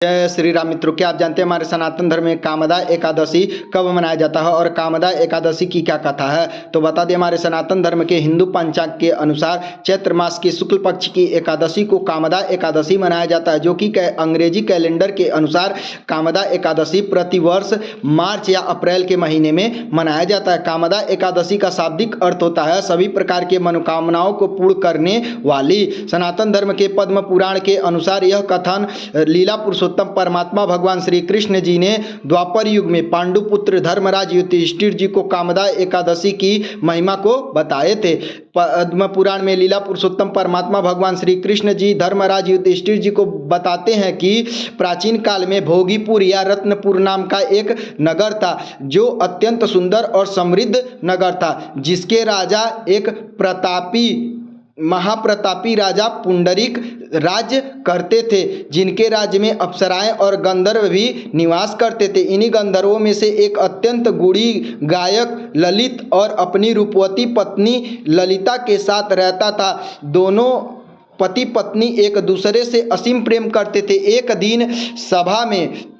जय श्री राम मित्रों, क्या आप जानते हैं हमारे सनातन धर्म में कामदा एकादशी कब मनाया जाता है और कामदा एकादशी की क्या कथा है। तो बता दें, हमारे सनातन धर्म के हिंदू पंचांग के अनुसार चैत्र मास की शुक्ल पक्ष की एकादशी को कामदा एकादशी मनाया जाता है, जो कि अंग्रेजी कैलेंडर के अनुसार कामदा एकादशी प्रतिवर्ष मार्च या अप्रैल के महीने में मनाया जाता है। कामदा एकादशी का शाब्दिक अर्थ होता है सभी प्रकार के मनोकामनाओं को पूर्ण करने वाली। सनातन धर्म के पद्म पुराण के अनुसार यह कथन लीला पुरुषोत्तम परमात्मा भगवान श्री कृष्ण जी ने द्वापर युग में पांडुपुत्र धर्मराज युधिष्ठिर जी को कामदा एकादशी की महिमा को बताए थे। पद्म पुराण में लीला पुरुषोत्तम परमात्मा भगवान श्री कृष्ण जी धर्मराज युधिष्ठिर जी को बताते हैं कि प्राचीन काल में भोगीपुर या रत्नपुर नाम का एक नगर था, जो अत्यंत सुंदर और समृद्ध नगर था, जिसके राजा एक महाप्रतापी राजा पुंडरीक राज्य करते थे, जिनके राज्य में अप्सराएं और गंधर्व भी निवास करते थे। इन्हीं गंधर्वों में से एक अत्यंत गुणी गायक ललित और अपनी रूपवती पत्नी ललिता के साथ रहता था। दोनों पति पत्नी एक दूसरे से असीम प्रेम करते थे। एक दिन सभा में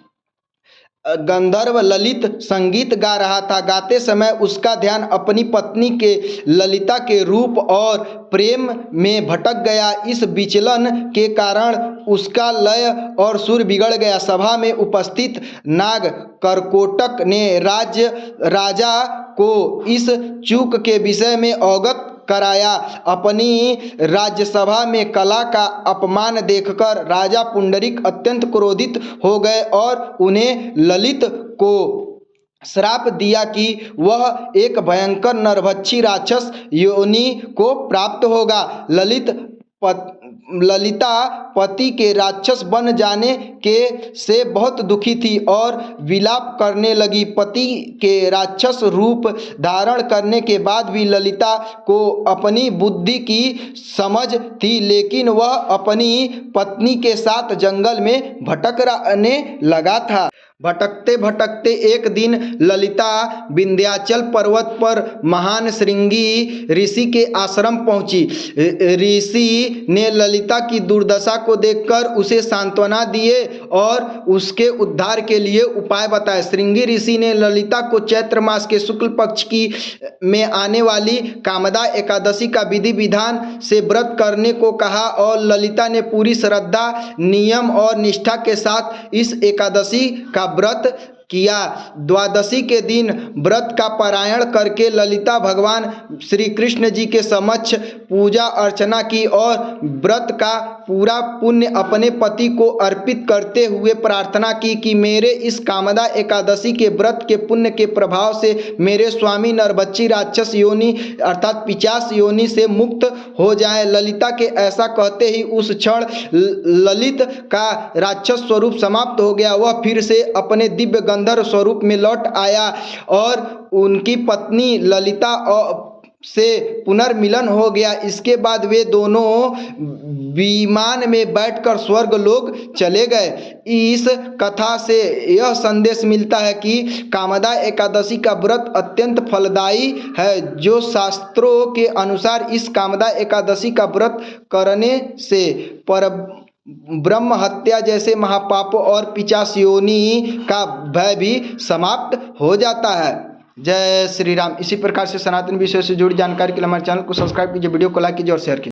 गंधर्व ललित संगीत गा रहा था। गाते समय उसका ध्यान अपनी पत्नी के ललिता के रूप और प्रेम में भटक गया। इस विचलन के कारण उसका लय और सुर बिगड़ गया। सभा में उपस्थित नाग करकोटक ने राजा को इस चूक के विषय में अवगत कराया। अपनी राज्यसभा में कला का अपमान देखकर राजा पुंडरीक अत्यंत क्रोधित हो गए और उन्हें ललित को श्राप दिया कि वह एक भयंकर नरभक्षी राक्षस योनि को प्राप्त होगा। ललिता पति के राक्षस बन जाने के से बहुत दुखी थी और विलाप करने लगी। पति के राक्षस रूप धारण करने के बाद भी ललिता को अपनी बुद्धि की समझ थी, लेकिन वह अपनी पत्नी के साथ जंगल में भटकने लगा था। भटकते भटकते एक दिन ललिता विंध्याचल पर्वत पर महान श्रृंगी ऋषि के आश्रम पहुंची। ऋषि ने ललिता की दुर्दशा को देखकर उसे सांत्वना दिए और उसके उद्धार के लिए उपाय बताए। श्रृंगी ऋषि ने ललिता को चैत्र मास के शुक्ल पक्ष में आने वाली कामदा एकादशी का विधि विधान से व्रत करने को कहा और ललिता ने पूरी श्रद्धा, नियम और निष्ठा के साथ इस एकादशी का व्रत किया। द्वादशी के दिन व्रत का पारायण करके ललिता भगवान श्री कृष्ण जी के समक्ष पूजा अर्चना की और व्रत का पूरा पुण्य अपने पति को अर्पित करते हुए प्रार्थना की कि मेरे इस कामदा एकादशी के व्रत के पुण्य के प्रभाव से मेरे स्वामी नरभक्षी राक्षस योनि अर्थात पिशाच योनि से मुक्त हो जाए। ललिता के ऐसा कहते ही उस क्षण ललित का राक्षस स्वरूप समाप्त हो गया। वह फिर से अपने दिव्य गंधर्व स्वरूप में लौट आया और उनकी पत्नी ललिता से पुनर्मिलन हो गया। इसके बाद वे दोनों विमान में बैठकर स्वर्ग लोक चले गए। इस कथा से यह संदेश मिलता है कि कामदा एकादशी का व्रत अत्यंत फलदायी है, जो शास्त्रों के अनुसार इस कामदा एकादशी का व्रत करने से ब्रह्म हत्या जैसे महापापों और पिशाच योनि का भय भी समाप्त हो जाता है। जय श्री राम। इसी प्रकार से सनातन विषय से जुड़ी जानकारी के लिए हमारे चैनल को सब्सक्राइब कीजिए, वीडियो को लाइक कीजिए और शेयर कीजिए।